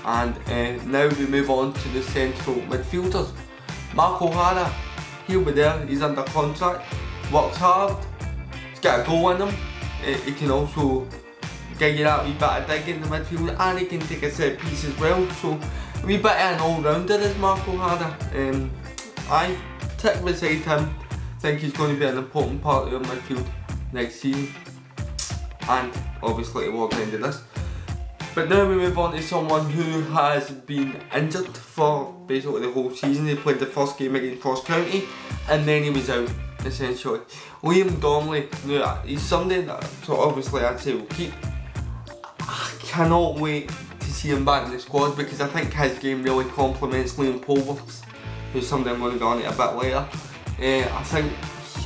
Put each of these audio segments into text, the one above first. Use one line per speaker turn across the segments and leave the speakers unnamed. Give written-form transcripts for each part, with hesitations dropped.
And now we move on to the central midfielders. Mark O'Hara, he'll be there, he's under contract, works hard, he's got a goal in him, he can also get you that wee bit of dig in the midfield, and he can take a set piece as well, so a wee bit of an all-rounder is Mark O'Hara. I tick beside him, think he's going to be an important part of the midfield next season, and obviously towards the end of this. But now we move on to someone who has been injured for basically the whole season. He played the first game against Ross County and then he was out essentially. Liam Donnelly, now he's somebody that so obviously I'd say we'll keep. I cannot wait to see him back in the squad because I think his game really complements Liam Pover's, who's somebody I'm going to go on to a bit later. I think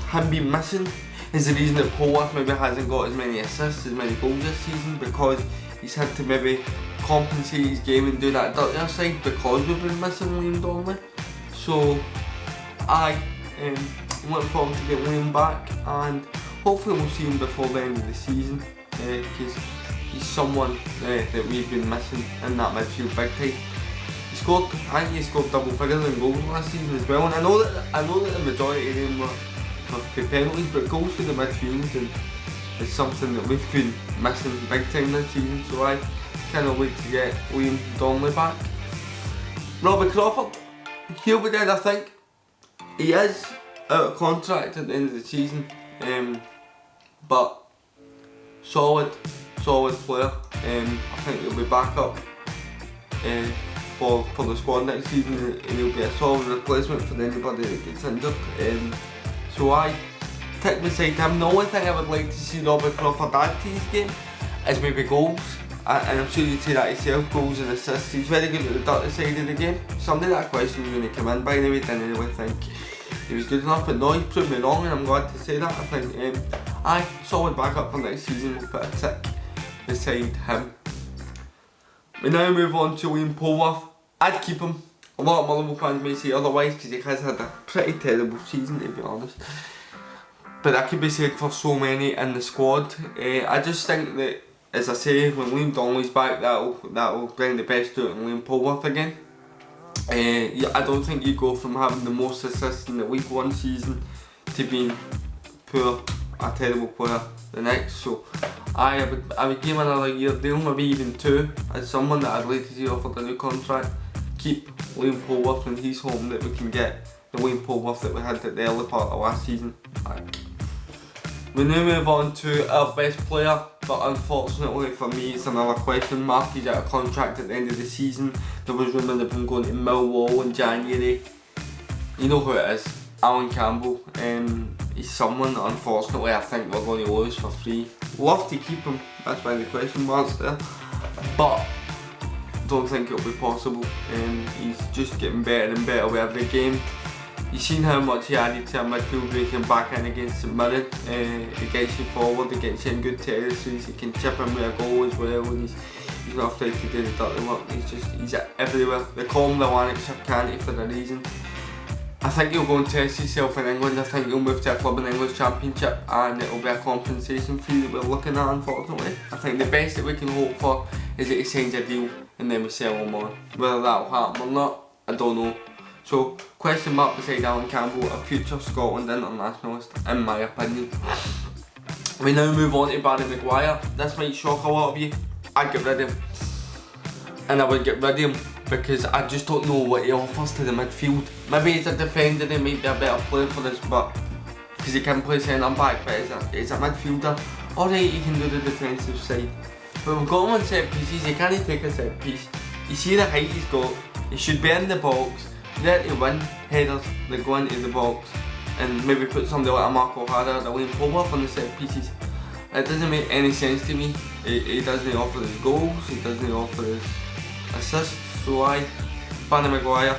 him being missing is the reason that Pover maybe hasn't got as many assists, as many goals this season, because he's had to maybe compensate his game and do that dirtier side because we've been missing Liam Donnelly. So I'm looking forward to getting Liam back, and hopefully we'll see him before the end of the season because he's someone that we've been missing in that midfield big time. I think he scored double figures in goals last season as well, and I know that the majority of them were for penalties, but goals for the midfield and is something that we've been missing big time this season, so I cannot wait to get Liam Donnelly back. Robbie Crawford, he'll be there I think. He is out of contract at the end of the season, but solid player. I think he'll be back up for the squad next season, and he'll be a solid replacement for anybody that gets injured. So I tick beside him. The only thing I would like to see Robbie Crawford add to his game is maybe goals, and I'm sure you'd say that himself, goals and assists. He's very good at the dirty side of the game. Somebody that question when he came in, by the way, didn't really think he was good enough, but no, he proved me wrong, and I'm glad to say that. I think solid backup for next season. We'll put a tick beside him. We now move on to Liam Pover. I'd keep him. A lot of Motherwell fans may say otherwise because he has had a pretty terrible season, to be honest. But that could be said for so many in the squad. I just think that, as I say, when Liam Donnelly's back, that'll bring the best out in Liam Pover again. I don't think you go from having the most assists in the League One season to being poor, a terrible player the next. So I would give him another year deal, maybe even 2, as someone that I'd like to see offered a new contract. Keep Liam Pover when he's home, that we can get the Liam Pover that we had at the early part of last season. We now move on to our best player, but unfortunately for me it's another question mark. He's out of contract at the end of the season. There was rumours of him going to Millwall in January. You know who it is, Alan Campbell. He's someone that unfortunately I think we're going to lose for free. Love to keep him, that's why the question mark's there, but don't think it'll be possible. He's just getting better and better with every game. You've seen how much he added to our midfield when he came back in against St Mirren. He gets you forward, he gets you in good territories, he can chip in with a goal as well, and he's not afraid to do the dirty work. He's everywhere. They call him the Lanarkshire Canty for a reason. I think he'll go and test himself in England. I think he'll move to a club in the English Championship, and it'll be a compensation fee that we're looking at, unfortunately. I think the best that we can hope for is that he signs a deal and then we sell him on. Whether that'll happen or not, I don't know. So, question mark beside Alan Campbell, a future Scotland internationalist, in my opinion. We now move on to Barry Mcguire. This might shock a lot of you. I'd get rid of him. And I would get rid of him because I just don't know what he offers to the midfield. Maybe he's a defender, he might be a better player for this, but because he can play centre back, but he's a midfielder. Alright, he can do the defensive side. But we've got him on set pieces, he can't take a set piece. You see the height he's got, he should be in the box, there to win headers that go into the box, and maybe put somebody like a Mark O'Hara or a Liam Pover on the set pieces. It doesn't make any sense to me. He doesn't offer his goals, he doesn't offer his assists, so Barry Mcguire,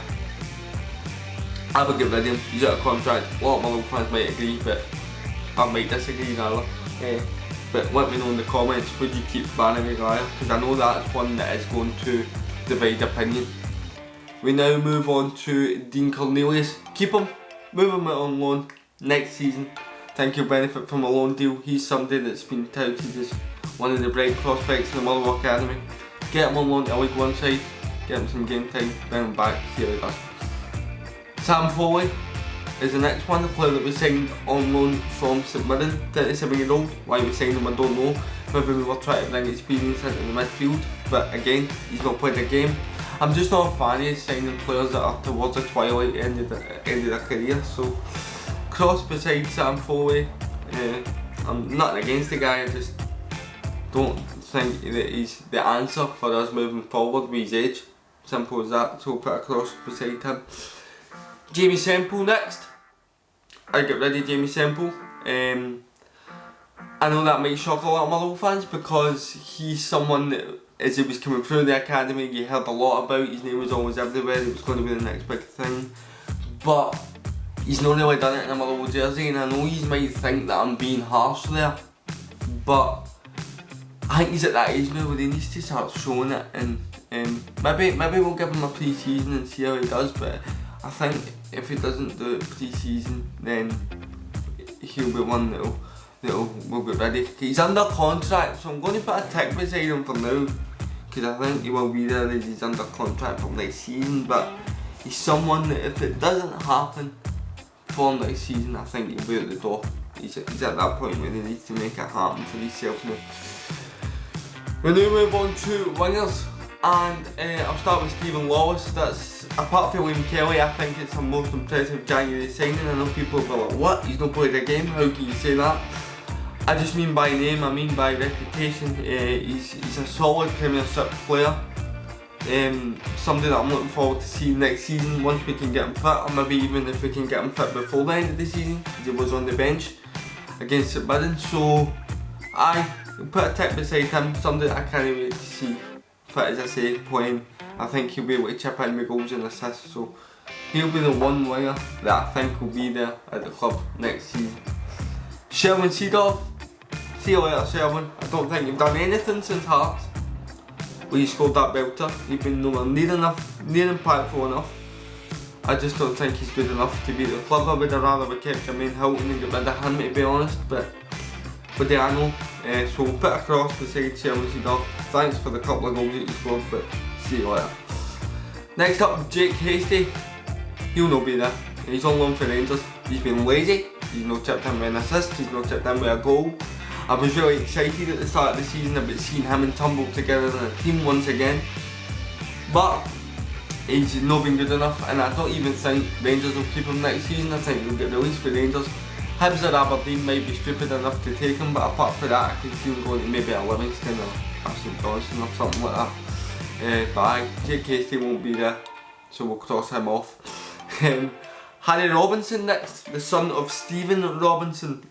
I would get rid of him. He's out of contract. A lot of Motherwell fans might agree, but I might disagree rather. But let me know in the comments, would you keep Barry Mcguire? Because I know that's one that is going to divide opinion. We now move on to Dean Cornelius. Keep him, move him out on loan next season. Think he'll benefit from a loan deal. He's somebody that's been touted as one of the bright prospects in the Motherwell Academy. Get him on loan to a League One side. get him some game time, bring him back, see how he does. Sam Foley is the next one, the player that we signed on loan from St Mirren, 37-year-old. Why we signed him I don't know, maybe we were trying to bring experience into the midfield, but again, he's not played a game. I'm just not a fan of signing players that are towards the twilight end of their career, so cross beside Sam Foley. I'm not against the guy, I just don't think that he's the answer for us moving forward with his age. Simple as that, so put a cross beside him. Jamie Semple next. I get rid of Jamie Semple. I know that might shock a lot of Motherwell fans because he's someone that, as he was coming through the academy, you heard a lot about. His name was always everywhere, it was going to be the next big thing. But he's not really done it in a Motherwell jersey, and I know you might think that I'm being harsh there, but I think he's at that age now where he needs to start showing it, and maybe we'll give him a pre-season and see how he does, but I think if he doesn't do it pre-season, then he'll be one we'll get ready. He's under contract, so I'm going to put a tick beside him for now, because I think he will be there as he's under contract for next season, but he's someone that if it doesn't happen for next season, I think he'll be at the door. He's at that point where he needs to make it happen for himself now. We now move on to wingers, and I'll start with Stephen Lawless. That's, apart from William Kelly, I think it's the most impressive January signing. I know people will be like, what? He's not played a game? How can you say that? I just mean by name, I mean by reputation. He's a solid Premiership player. Somebody that I'm looking forward to seeing next season once we can get him fit, or maybe even if we can get him fit before the end of the season, because he was on the bench against St Mirren. So I put a tick beside him, somebody that I can't wait to see fit, as I say, playing. I think he'll be able to chip in with goals and assists, so he'll be the one winger that I think will be there at the club next season. Sherwin Seedorf, see you later Sherwin. I don't think you've done anything since Hearts where you scored that belter. You've been nowhere near impactful enough. I just don't think he's good enough to be at the club. I would have rather we kept Jermaine Hilton and get rid of him, to be honest, but I know. So we'll put a cross beside Sherwin Seedorf. Thanks for the couple of goals that you scored, but see you later. Next up, Jake Hasty. He'll not be there. He's on loan for Rangers. He's been lazy. He's not chipped in with an assist. He's not chipped in with a goal. I was really excited at the start of the season about seeing him and Tumble together in a team once again, but he's not been good enough, and I don't even think Rangers will keep him next season. I think he'll get released for Rangers. Hibs or Aberdeen might be stupid enough to take him, but apart from that, I can see him going to maybe a Livingston or a St Johnstone or something like that. But Jake Hasty won't be there, so we'll cross him off. Harry Robinson next, the son of Stephen Robinson.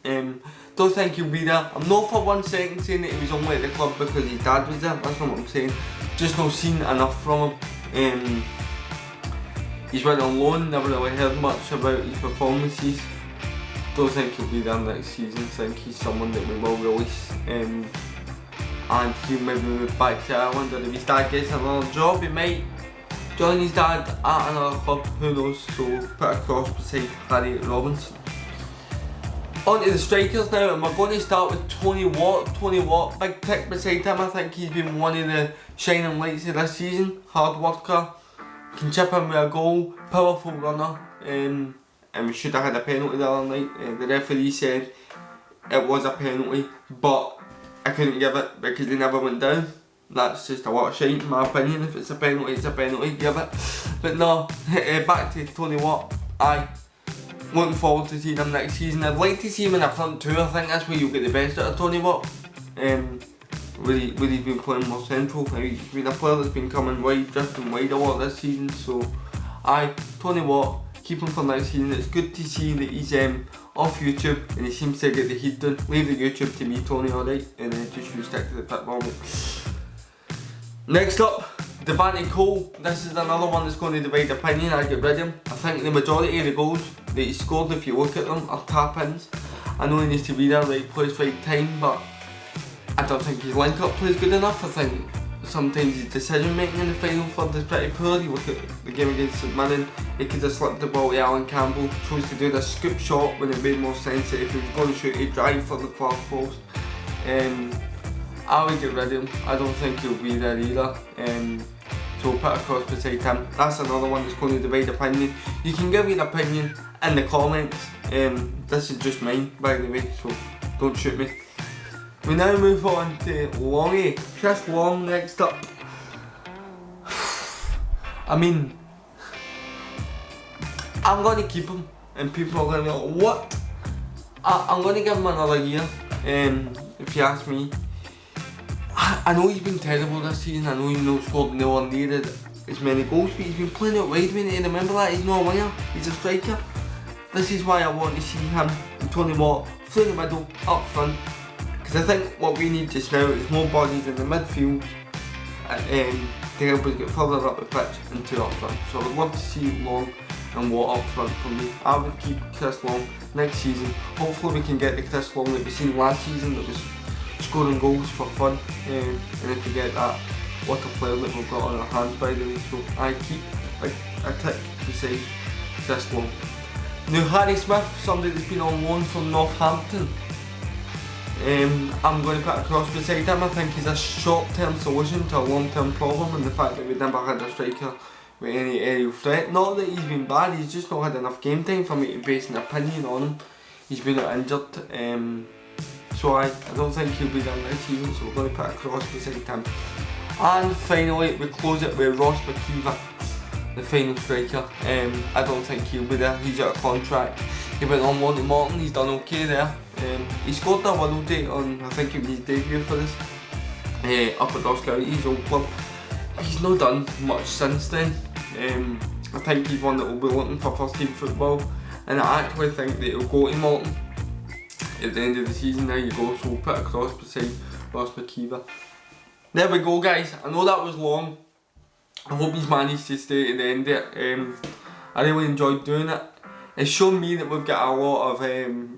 Don't think he'll be there. I'm not for 1 second saying that he was only at the club because his dad was there, that's not what I'm saying. Just not seen enough from him. He's went on loan, never really heard much about his performances. Don't think he'll be there next season. Think he's someone that we will release, and he'll maybe move back to Ireland, or if his dad gets another job, he might join his dad at another club, who knows. So put a cross beside Harry Robinson. On to the strikers now, and we're going to start with Tony Watt. Tony Watt, big tick beside him. I think he's been one of the shining lights of this season. Hard worker, can chip in with a goal, powerful runner, and we should have had a penalty the other night. The referee said it was a penalty, but I couldn't give it because he never went down. That's just a lot of shite in my opinion. If it's a penalty, it's a penalty, give it. But no, back to Tony Watt. Looking forward to seeing him next season. I'd like to see him in a front two. I think that's where you'll get the best out of Tony Watt. Where he's been playing more central. He's been a player that's been coming wide, drifting wide a lot this season. So, Tony Watt, keep him for next season. It's good to see that he's off YouTube and he seems to get the heat done. Leave the YouTube to me, Tony, alright? And just you stick to the football. Next up, Devante Cole. This is another one that's going to divide opinion. I get rid of him. I think the majority of the goals that he scored, if you look at them, are tap-ins. I know he needs to be there, right place, right time, but I don't think his link-up play is good enough. I think sometimes his decision-making in the final third is pretty poor. You look at the game against St Mirren, he could have slipped the ball to Alan Campbell, chose to do the scoop shot when it made more sense. If he was going to shoot, he'd drive for the far post. I would get rid of him. I don't think he'll be there either. so put a cross beside him. That's another one that's going to divide opinion. You can give your opinion in the comments. This is just mine, by the way, so don't shoot me. We now move on to Longy. Chris Long next up. I mean, I'm going to keep him, and people are going to be like, what? I'm going to give him another year, if you ask me. I know he's been terrible this season. I know he's not scored nowhere near as many goals, but he's been playing out wide. We need to remember that. He's not a winger, he's a striker. This is why I want to see him and Tony Watt through the middle, up front. Because I think what we need just now is more bodies in the midfield to help us get further up the pitch and two up front. So I would love to see Long and Watt up front for me. I would keep Chris Long next season. Hopefully we can get the Chris Long that we seen last season that was scoring goals for fun, and if we get that, what a player that we've got on our hands, by the way. So I keep a tick beside Chris Long. Now Harry Smith, somebody that's been on loan from Northampton. I'm going to put a cross beside him. I think he's a short-term solution to a long-term problem, and the fact that we never had a striker with any aerial threat. Not that he's been bad, he's just not had enough game time for me to base an opinion on him. He's been injured. So I don't think he'll be there next season, so we're going to put a cross beside him. And finally, we close it with Mckeever, the final striker. I don't think he'll be there, he's out of contract. He went on loan to Morton, he's done okay there. He scored a window date on, I think it was his debut for us, up at Oscar, his old club. He's not done much since then. I think he's one that will be looking for first team football, and I actually think that he'll go to Morton at the end of the season. There you go, so we'll put a cross beside Mckeever. There we go, guys. I know that was long. I hope he's managed to stay to the end of it. I really enjoyed doing it. It's shown me that we've got a lot of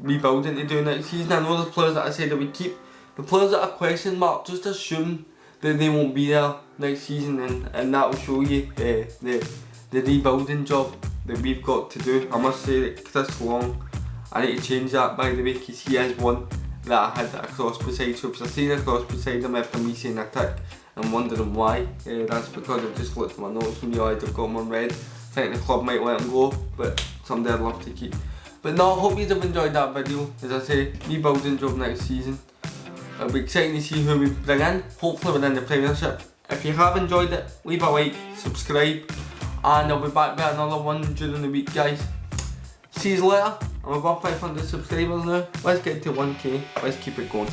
rebuilding to do next season. I know there's players that I said that we keep. The players that are question mark, just assume that they won't be there next season, and that will show you the rebuilding job that we've got to do. I must say that Chris Long, I need to change that, by the way, because he is one that I had a cross beside. So if I seen a cross beside him after me saying a tick and wondering why, that's because I've just looked at my notes and realised I've got him on red. I think the club might let him go, but someday I'd love to keep. But no, I hope you have enjoyed that video. As I say, rebuilding job next season. It'll be exciting to see who we bring in, hopefully within the Premiership. If you have enjoyed it, leave a like, subscribe, and I'll be back with another one during the week, guys. See you later. I'm above 500 subscribers now. Let's get to 1k. Let's keep it going.